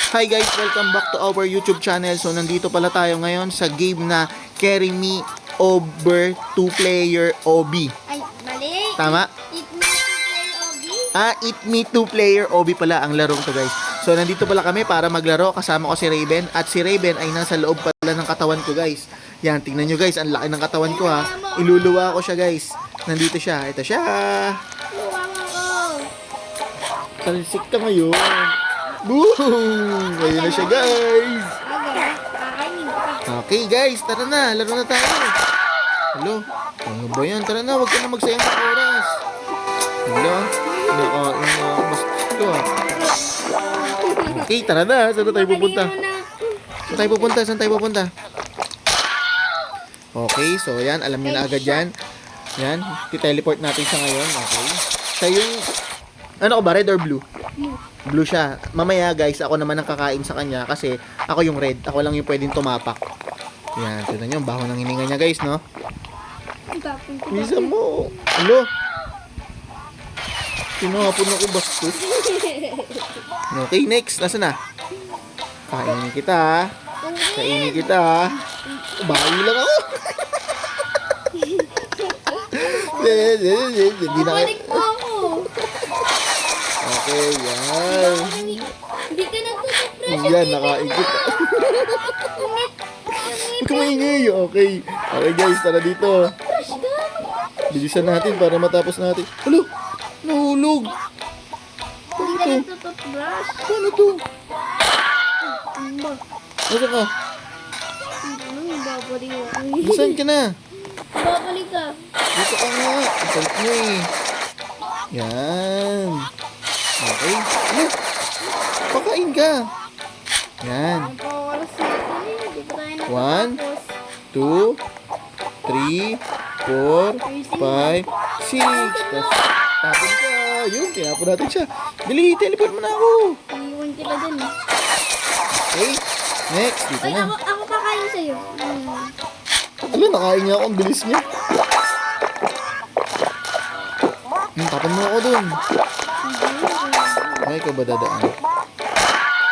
Hi guys, welcome back to our YouTube channel. So nandito pala tayo ngayon sa game na Carry Me Over 2-player OB. Ay, mali. Tama? Eat me to play Obi. Eat Me 2-player OB pala ang larong to guys. So nandito pala kami para maglaro. Kasama ko si Raven. At si Raven ay nasa loob pala ng katawan ko guys. Yan, tingnan nyo guys. Ang laki ng katawan ko ha. Iluluwa ko siya guys. Nandito siya. Ito siya. Luwang ako. Talsik ka ngayon. Boom! Ayun na siya guys. Okay, kakainin ka. Okay guys, tara na. Laro na tayo. Hello? Ano ba yan? Tara na, huwag ka na magsayang sa oras. Hello? Nakain na ako. Basta ha. Okay, tara na. Saan na tayo pupunta? Saan tayo pupunta? Saan tayo pupunta? Okay, so yan. Alam niyo na agad yan. Yan. Titeleport natin siya ngayon. Okay. Siya yung... Ano ko ba? Red or blue? Blue siya. Mamaya guys, ako naman ang kakain sa kanya kasi ako yung red. Ako lang yung pwedeng tumapak. Yan. Tignan nyo. Baho ng hininga niya guys, no? Misa mo. Ano? Tinapon ako bastos. Okay, next. Nasaan na? Kainin kita. Kainin kita. Bawi lang ako. Hindi na kayo. Balik mo ako. Okay, yan. Hindi ka nagtutuprush. Yan, nakain kita. Huwag ka maingay. Okay. Okay guys, tara dito. Brush ka. Bilisan natin para matapos natin. Hello? Nahulog. Hindi ka nagtutuprush. Ano to? Ano? Nasaan ka? Babalik ako. Nasaan ka na? Babalik ka. Dito ka nga. Isang mo eh. Yan. Okay. Ano? Pakain ka. Yan. Ang oras natin eh. Hindi pa tayo One. nakatapos. 2, 3, 4, 5, 6. Tapon ka. Yun, tinapon natin siya. Dali, teleport mo na ako. Iiwan kita dun eh. Okay. Next, dito Ay, na. ako kakain sa'yo. Ano, nakain niya ako. Ang bilis niya. Tapon mo ako dun. Ay, ikaw ba dadaan?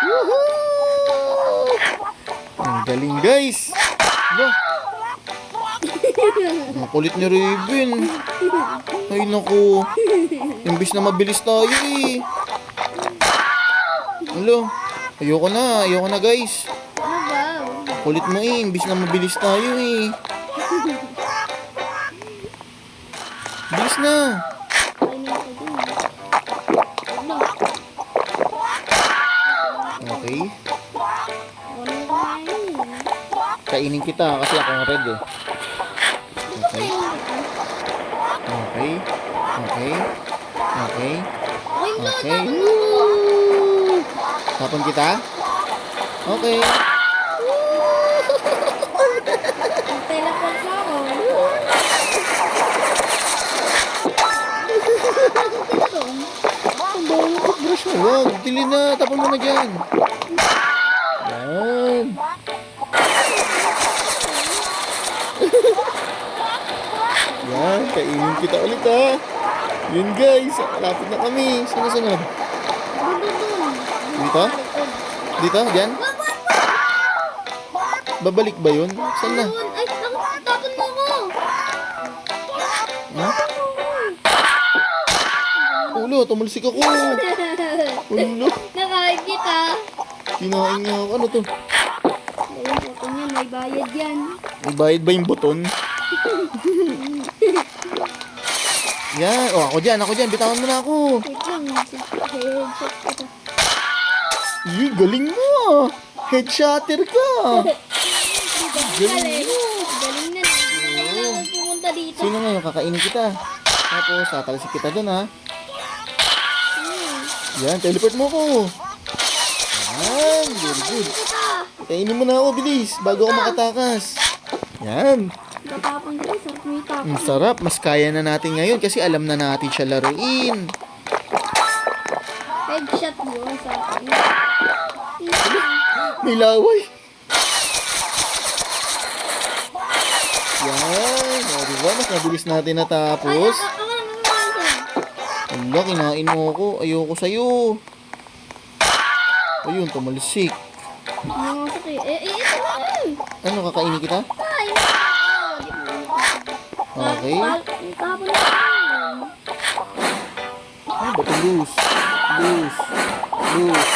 Woohoo! Ang galing, guys. Ano? Ang kulit ni Raven. Ay, naku. Imbis na mabilis tayo eh. Hello? Ayoko na guys. Ano ba? Kulit mo eh, imbis na mabilis tayo eh. Bilis na. Kainin ko dun. Ano? Okay. Ano yung kumain? Kainin kita kasi ako ang red eh. Okay. Okay. Okay. Okay. Okay. Woo! Tapon kita? Okay. Ang teleport mo ako. Ito. Ang bawa ng toothbrush mo. Wag, dili na. Tapon mo na dyan. Yan. Yan, kainin kita ulit ha. Yun guys, lapit na kami. Saan sunod? Dito? Dito? Diyan? Babalik ba yun? Saan na? Ay, tapon mo ko. Ha? Ulo, tumalsik ako. Ulo. Nakain kita. Kinain niya ako. Ano to? Ayun, ito niya, may bayad yan. May bayad ba yung buton? Yan. O, ako dyan. Bitawan mo na ako. Wait lang, headshot kita. Ih, galing mo. Headshotter ka. Galing mo. Galing na. Galing na ako pumunta dito. Sino ngayon? Kakainin kita. Tapos, tatalsik kita dun ha. Yan, teleport mo ko. Yan, very good. Kita. Kainin mo na ako, bilis. Bago ako makatakas. Yan. Tatapon kita, sarap mo itapon. Ang sarap. Mas kaya na natin ngayon kasi alam na natin siya laruin. Headshot yun sa akin. May laway. Yan. O, diba? Mas mabilis natin natapos. Ako lang naman. Ala, kinain mo ako. Ayoko sa'yo. Ayun, tumalsik. Mga sakit. Ito na. Ano, kakainin kita? Ay, Okay. tapon na. Ano ba ito? Loose. Loose. Loose.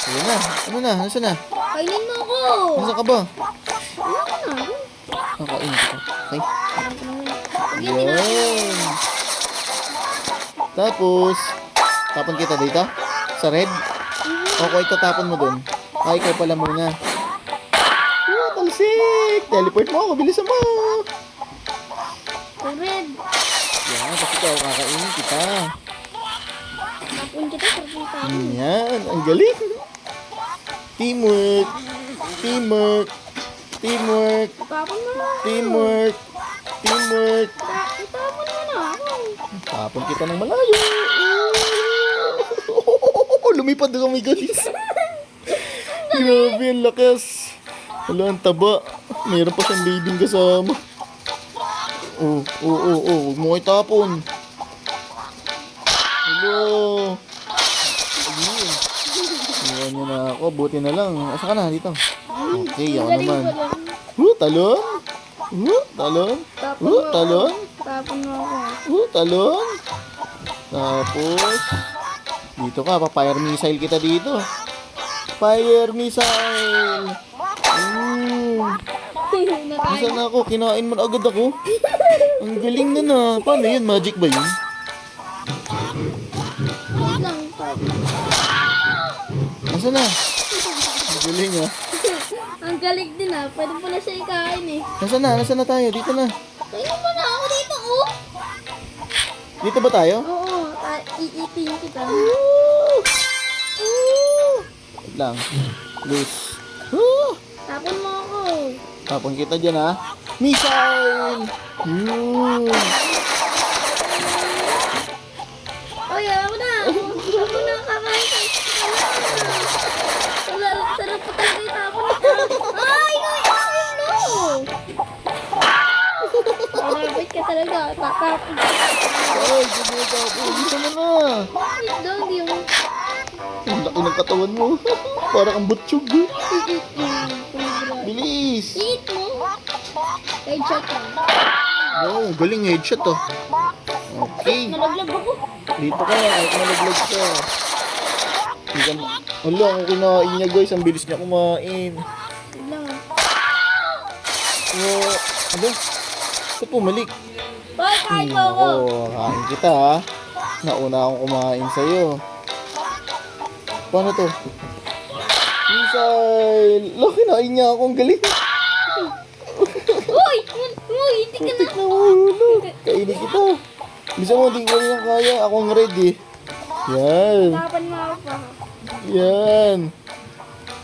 Ayun na. Ano na? Nasaan na? Kainin mo ako. Nasaan ka ba? Ano na? Kakainin kita. Okay. Pag yan tinapon. Yan. Tapos, tapon kita dito? Sa red? Okay, ito tapon mo dun. Ay, ikaw pala muna. Talsik! Teleport mo ako, bilisan mo! Sa red. Yan, kasi ikaw, kakainin kita. Tapon kita sa tapon. Yan, ang galing! Teamwork! Teamwork! Teamwork! Tapon mo na. Teamwork! Teamwork! Tapon mo na ako. Tapon kita ng malayo! Lumipad na kami, guys! Grabe, ang lakas! Wala, ang taba. Mayroon pa siyang leading kasama. Huwag mo kayo tapon. Hello. Ayun. Iwan niya na ako. Buti na lang. Asa ka na? Dito. Okay, ako Galing naman. ko lang. Talon. Talon. Talon. Tapon mo ako. Talon. Tapos, dito ka. Pa-fire missile kita dito. Fire missile. Nasaan na ako? Kinain mo na agad ako. Ang galing na na. Paano yun? Magic ba yun? Wait lang. Nasaan na? Ang galing ah. Ang galing din ah. Pwede mo na siya ikain eh. Nasaan na? Nasaan na tayo? Dito na. Kainin mo na ako dito oh. Dito ba tayo? Oo. Iitin kita. Wait lang. Loose. Tapon mo ako. Tapon kita dyan ha. Missile! Yun. Oy, ako na. Ako na kakain. Sarap pa talaga yung tapon nito. Ay, no. Marabit ka talaga. Tatapon. Ay, sige tapon. Dito mo na. Wait lang, di mo. Ang laki ng katawan mo. Parang ang butsyog. Bilis. Eat mo. Headshot ka. Oh, galing headshot oh. Okay. Nalaglag ako. Dito ka, kahit malaglag ka. Wala, ang kinain niya guys. Ang bilis niya kumain. Wait lang ah. Oh, ano? Ito pumalik. Hoy, kain mo ako. Kain kita ha. Nauna akong kumain sa'yo. Paano to? Missile! Laki kinain niya ako. Ang galing. Uy, hindi ka na. Putik na ulo. Kainin kita. Bisa mo, hindi ko yan kaya. Ako ang ready. Yan. Tapan mo ako pa. Yan.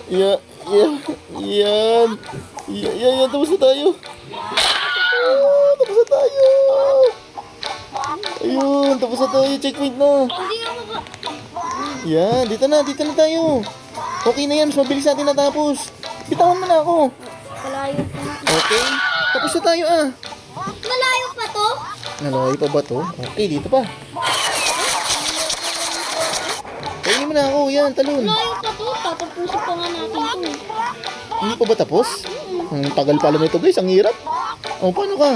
Yan. Yan. Yan. Tapos na tayo. Tapos na tayo. Ayun. Tapos na tayo. Checkpoint na. Hindi ako ba? Yan. Dito na tayo. Okay na yan. Mas mabilis natin natapos. Bitawan mo na ako. Malayo pa na. Okay. Tapos na tayo ah. Malayo pa to? Naloy pa ba to? Okay, dito pa. Kainin mo na ako. Yan, talon. Malayo pa to? Tatapusin pa nga natin to. Hindi pa ba tapos? Ang tagal pala nito guys. Ang hirap. O, paano ka?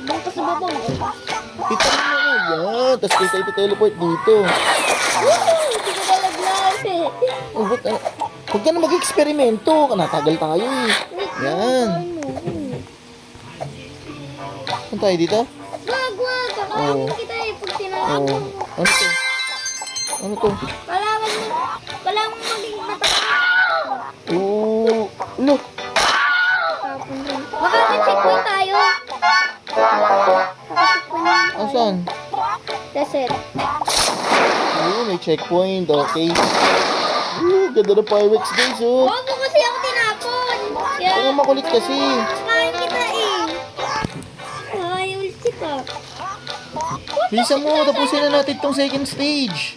Doon pa sa babaw. Dito mo ako. Yan. Tapos kita ito-teleport dito. Hindi ko nalaglag eh. O, ba't? Huwag ka na mag-eksperimento. Natagal tayo eh. Yan. Kain mo. Saan tayo dito? Wag. Kakain kita eh. Pag tinawag Oh. mo. Ano to? Ano to? Kailangan mo maging matakot. Oh. Look. Tapon rin. Baka na-checkpoint tayo. Asan? Reset. Ayun, may checkpoint. Okay. Ganda ng fireworks guys oh. Huwag mo kasi ako tinapon. Kaya Ano makulit kasi. kain kita eh. Ayaw kita. Bilisan mo, tapusin na natin tong second stage.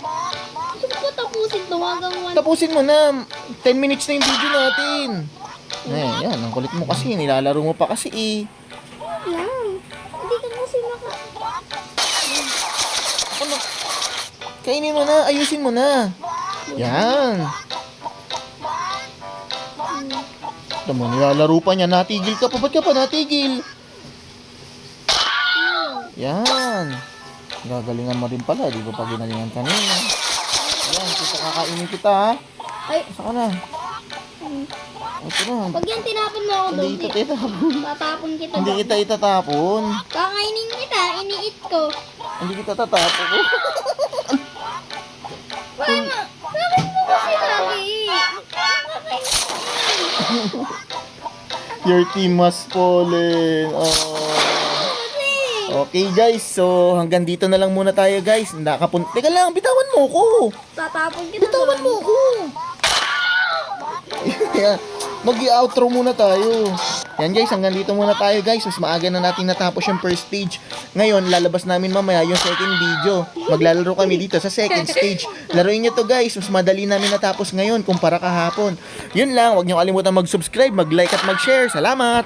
Gusto ko tapusin to hanggang 1. Tapusin mo na. 10 minutes na yung video natin. Yan, ang kulit mo kasi. Nilalaro mo pa kasi eh. Lang. Hindi ka kasi Ano? Kainin mo na, ayusin mo na. Yan. Ito mo, nilalaro pa niya. Natigil ka pa. Ba't ka pa natigil? Yan. Gagalingan mo rin pala. Di ba pag ginalingan kanina? Yan, kita kakainin kita ha. Ay, Saka na. Ito na. pag yan tinapon mo ako doon, Hindi kita itatapon. tatapon kita Hindi doon. kita itatapon. Kakainin kita, iniit ko. Hindi kita tatapon. Bakit mo kasi lagi? Bakit? Your team must fallen. Oh. Kasi, Okay guys, so hanggang dito na lang muna tayo guys. Teka lang, bitawan mo ko. tatapon kita Bitawan mo doon. ko. Mag-i-outro muna tayo. Yan guys, hanggang dito muna tayo guys. Mas maaga na natin natapos yung first stage. Ngayon, lalabas namin mamaya yung second video. Maglalaro kami dito sa second stage. Laruin nyo to guys. Mas madali namin natapos ngayon kumpara kahapon. Yun lang, huwag nyo kalimutan mag-subscribe, mag-like at mag-share. Salamat!